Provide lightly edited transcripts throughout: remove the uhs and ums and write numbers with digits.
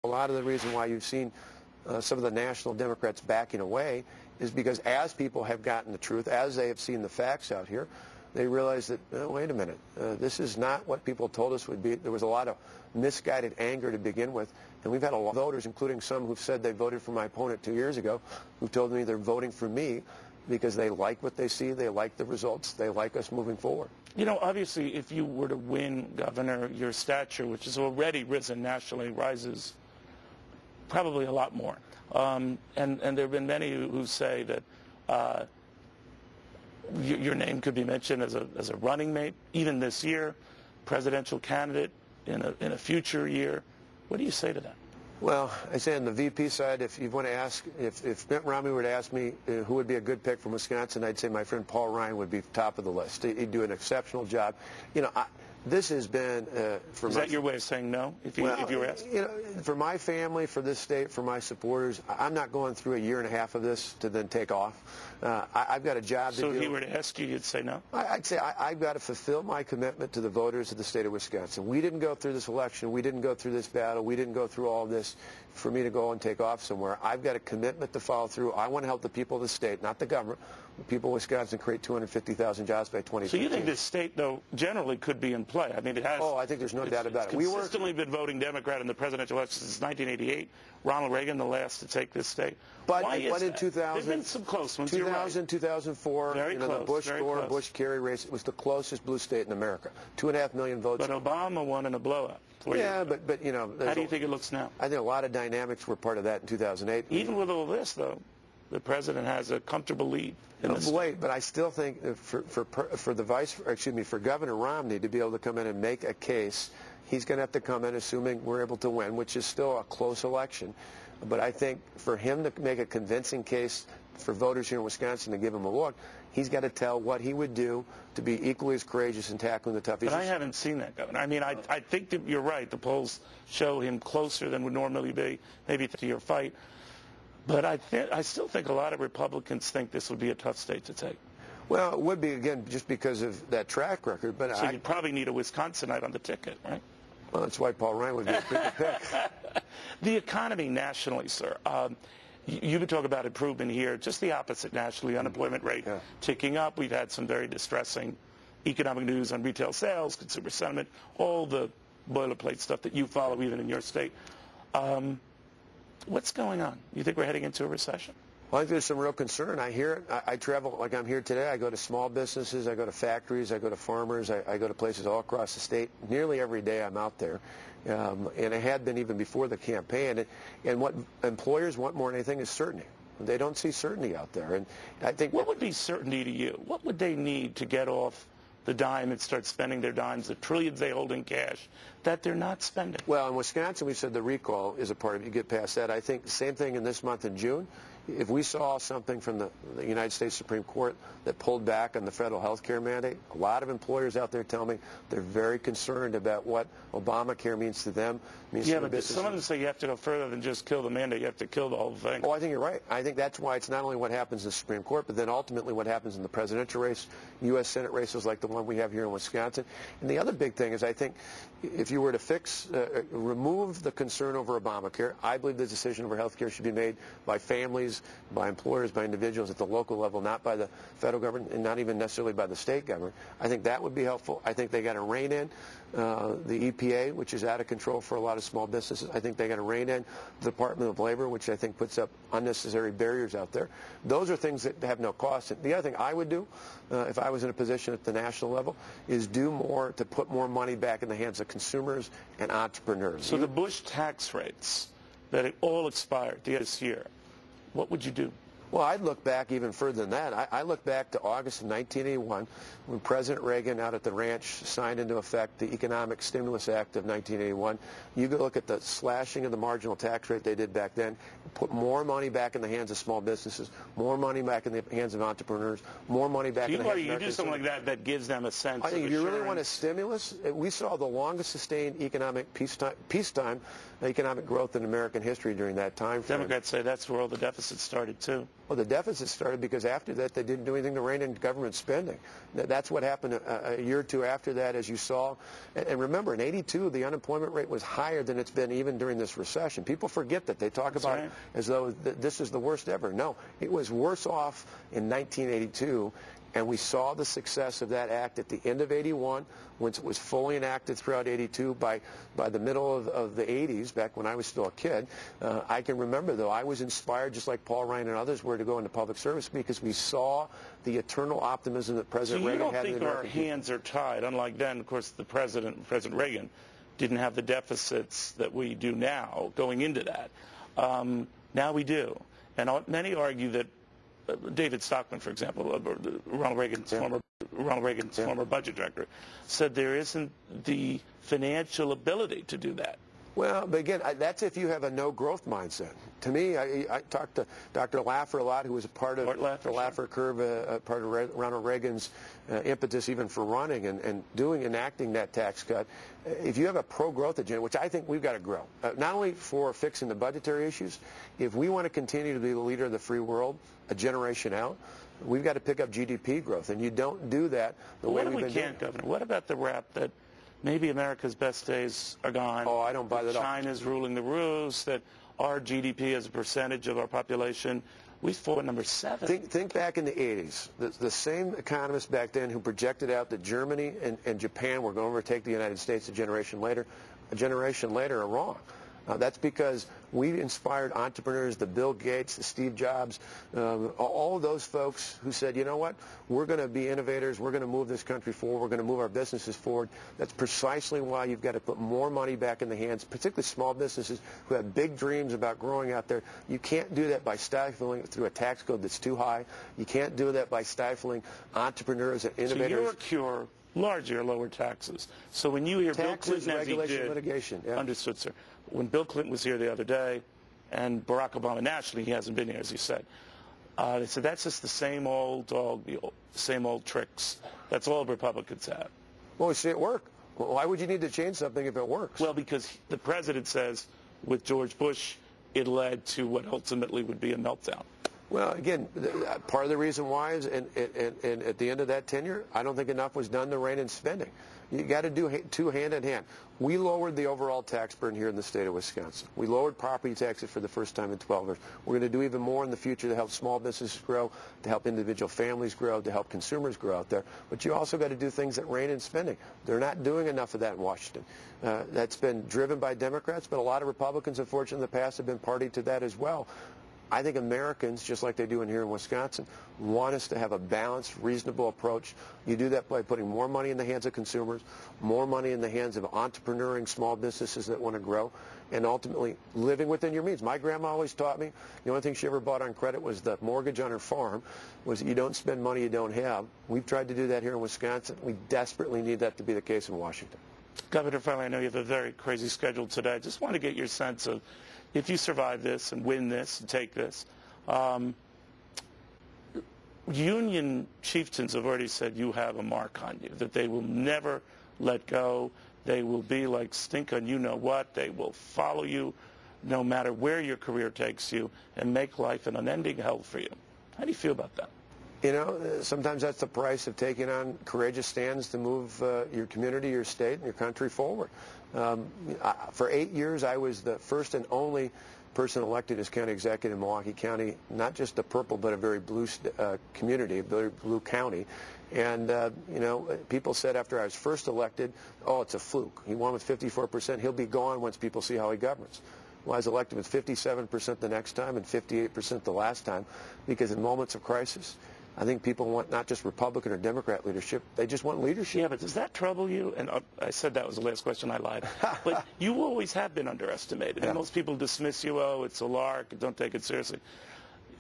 A lot of the reason why you've seen some of the national Democrats backing away is because as people have gotten the truth, as they have seen the facts out here, they realize that, wait a minute, this is not what people told us would be. There was a lot of misguided anger to begin with, and we've had a lot of voters, including some who've said they voted for my opponent 2 years ago, who've told me they're voting for me because they like what they see, they like the results, they like us moving forward. You know, obviously, if you were to win, Governor, your stature, which has already risen nationally, rises probably a lot more. And there have been many who say that your name could be mentioned as a running mate, even this year, presidential candidate in a future year. What do you say to that? Well, I say on the VP side, if you want to ask, if Mitt Romney were to ask me who would be a good pick from Wisconsin, I'd say my friend Paul Ryan would be top of the list. He'd do an exceptional job. You know, this has been for. Is that your way of saying no? If you were asked, you know, for my family, for this state, for my supporters, I'm not going through a year and a half of this to then take off. I've got a job to do. So if he were to ask you, you'd say no? I'd say I've got to fulfill my commitment to the voters of the state of Wisconsin. We didn't go through this election. We didn't go through this battle. We didn't go through all this for me to go and take off somewhere. I've got a commitment to follow through. I want to help the people of the state, not the government. The people of Wisconsin create 250,000 jobs by 2015. So you think this state, though, generally could be in play? I mean, it has. Oh, I think there's no doubt about it. We've consistently been voting Democrat in the presidential election since 1988. Ronald Reagan, the last to take this state. But in 2000, there've been some close ones. 2000, right. 2004, very close, the Bush-Gore, Bush-Kerry race, it was the closest blue state in America. 2.5 million votes. But Obama won in a blowout. Yeah, but you know. How do you think it looks now? I think a lot of dynamics were part of that in 2008. Even with all this, though, the president has a comfortable lead. But I still think for Governor Romney to be able to come in and make a case, he's going to have to come in, assuming we're able to win, which is still a close election. But I think for him to make a convincing case for voters here in Wisconsin to give him a look, he's got to tell what he would do to be equally as courageous in tackling the tough issues. But I haven't seen that, Governor. I mean, I think that you're right. The polls show him closer than would normally be, maybe to your fight. But I still think a lot of Republicans think this would be a tough state to take. Well, it would be, again, just because of that track record. But so you'd probably need a Wisconsinite on the ticket, right? Well, that's why Paul Ryan would be a pretty good pick. The economy nationally, sir. You could talk about improvement here. Just the opposite nationally. Unemployment rate ticking up. We've had some very distressing economic news on retail sales, consumer sentiment, all the boilerplate stuff that you follow even in your state. What's going on? You think we're heading into a recession? Well, I think there's some real concern. I hear it. I travel like I'm here today. I go to small businesses. I go to factories. I go to farmers. I go to places all across the state. Nearly every day I'm out there. And I had been even before the campaign. And what employers want more than anything is certainty. They don't see certainty out there. And I think what would be certainty to you? What would they need to get off the dime and start spending their dimes, the trillions they hold in cash, that they're not spending? Well, in Wisconsin, we said the recall is a part of it. You get past that. I think the same thing in this month in June. If we saw something from the United States Supreme Court that pulled back on the federal health care mandate, a lot of employers out there tell me they're very concerned about what Obamacare means to them. Yeah, but some of them say you have to go further than just kill the mandate. You have to kill the whole thing. Oh, I think you're right. I think that's why it's not only what happens in the Supreme Court, but then ultimately what happens in the presidential race, U.S. Senate races like the one we have here in Wisconsin. And the other big thing is I think if you were to remove the concern over Obamacare, I believe the decision over health care should be made by families, by employers, by individuals at the local level, not by the federal government and not even necessarily by the state government. I think that would be helpful. I think they got to rein in the EPA, which is out of control for a lot of small businesses. I think they got to rein in the Department of Labor, which I think puts up unnecessary barriers out there. Those are things that have no cost. And the other thing I would do if I was in a position at the national level is do more to put more money back in the hands of consumers and entrepreneurs. So the Bush tax rates that it all expired this year, what would you do? Well, I'd look back even further than that. I look back to August of 1981 when President Reagan out at the ranch signed into effect the Economic Stimulus Act of 1981. You could look at the slashing of the marginal tax rate they did back then, put more money back in the hands of small businesses, more money back in the hands of entrepreneurs, more money back in the hands of Americans. You do something like that gives them a sense of I think if you really want a stimulus, we saw the longest sustained economic peacetime economic growth in American history during that time frame. Democrats say that's where all the deficits started, too. Well, the deficit started because after that they didn't do anything to rein in government spending. That's what happened a year or two after that, as you saw. And remember, in '82, the unemployment rate was higher than it's been even during this recession. People forget that. They talk about it as though this is the worst ever. No, it was worse off in 1982. And we saw the success of that act at the end of '81, once it was fully enacted throughout '82. By the middle of the '80s, back when I was still a kid, I can remember, though, I was inspired, just like Paul Ryan and others were, to go into public service because we saw the eternal optimism that President Reagan had. So you don't think our hands are tied? Unlike then, of course, President Reagan didn't have the deficits that we do now going into that. Now we do. And many argue that David Stockman, for example, Ronald Reagan's former budget director, said there isn't the financial ability to do that. Well, but again, that's if you have a no-growth mindset. To me, I talked to Dr. Laffer a lot, who was a part of the Laffer curve, part of Ronald Reagan's impetus even for running and enacting that tax cut. If you have a pro-growth agenda, which I think we've got to grow, not only for fixing the budgetary issues, if we want to continue to be the leader of the free world a generation out, we've got to pick up GDP growth, and you don't do that the way we've been doing. Governor? What about the rap that maybe America's best days are gone? Oh, I don't buy that. China's ruling the roost, that our GDP as a percentage of our population, we fall at number 7. Think back in the 80s. The same economists back then who projected out that Germany and Japan were going to overtake the United States a generation later are wrong. That's because we inspired entrepreneurs, the Bill Gates, the Steve Jobs, all of those folks who said, you know what, we're going to be innovators, we're going to move this country forward, we're going to move our businesses forward. That's precisely why you've got to put more money back in the hands, particularly small businesses who have big dreams about growing out there. You can't do that by stifling it through a tax code that's too high. You can't do that by stifling entrepreneurs and innovators. So your cure, largely, are lower taxes. So when you hear taxes, Bill Clinton, regulation, litigation, yeah. Understood, sir. When Bill Clinton was here the other day, and Barack Obama nationally, he hasn't been here, as you said, they said that's just the same old dog, the same old tricks. That's all Republicans have. Well, we see it work. Well, why would you need to change something if it works? Well, because the president says with George Bush, it led to what ultimately would be a meltdown. Well, again, part of the reason why is, and at the end of that tenure, I don't think enough was done to rein in spending. You got to do two hand in hand. We lowered the overall tax burden here in the state of Wisconsin. We lowered property taxes for the first time in 12 years. We're going to do even more in the future to help small businesses grow, to help individual families grow, to help consumers grow out there. But you also got to do things that rein in spending. They're not doing enough of that in Washington. That's been driven by Democrats, but a lot of Republicans, unfortunately, in the past have been party to that as well. I think Americans, just like they do in here in Wisconsin, want us to have a balanced, reasonable approach. You do that by putting more money in the hands of consumers, more money in the hands of entrepreneuring small businesses that want to grow, and ultimately living within your means. My grandma always taught me the only thing she ever bought on credit was the mortgage on her farm, was you don't spend money you don't have. We've tried to do that here in Wisconsin. We desperately need that to be the case in Washington. Governor, finally, I know you have a very crazy schedule today. I just want to get your sense of, if you survive this and win this and take this, union chieftains have already said you have a mark on you, that they will never let go. They will be like stink on you-know-what. They will follow you no matter where your career takes you and make life an unending hell for you. How do you feel about that? You know, sometimes that's the price of taking on courageous stands to move your community, your state, and your country forward. For 8 years, I was the first and only person elected as county executive in Milwaukee County, not just a purple, but a very blue community, a very blue county. And, you know, people said after I was first elected, oh, it's a fluke. He won with 54%. He'll be gone once people see how he governs. Well, I was elected with 57% the next time and 58% the last time, because in moments of crisis, I think people want not just Republican or Democrat leadership, they just want leadership. Yeah, but does that trouble you? And I said that was the last question, I lied. But you always have been underestimated. Yeah. And most people dismiss you, oh, it's a lark, don't take it seriously.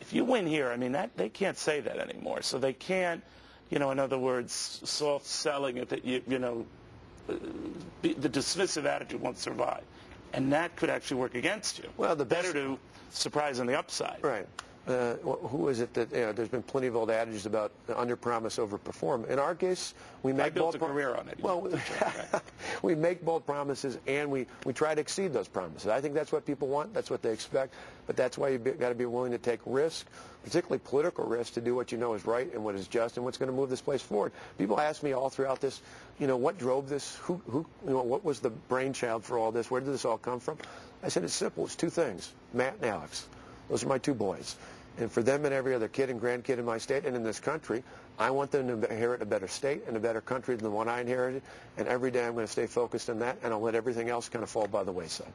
If you win here, I mean, they can't say that anymore. So they can't, you know, in other words, soft selling it, that, you know, the dismissive attitude won't survive. And that could actually work against you. Well, the best... Better to surprise on the upside. Right. who is it that, there's been plenty of old adages about under-promise, over-perform. In our case, we make bold promises. I built a career on it. Well, we make bold promises, and we try to exceed those promises. I think that's what people want. That's what they expect. But that's why you've got to be willing to take risk, particularly political risk, to do what you know is right and what is just and what's going to move this place forward. People ask me all throughout this, what drove this? What was the brainchild for all this? Where did this all come from? I said it's simple. It's two things: Matt and Alex. Those are my two boys. And for them and every other kid and grandkid in my state and in this country, I want them to inherit a better state and a better country than the one I inherited. And every day I'm going to stay focused on that, and I'll let everything else kind of fall by the wayside.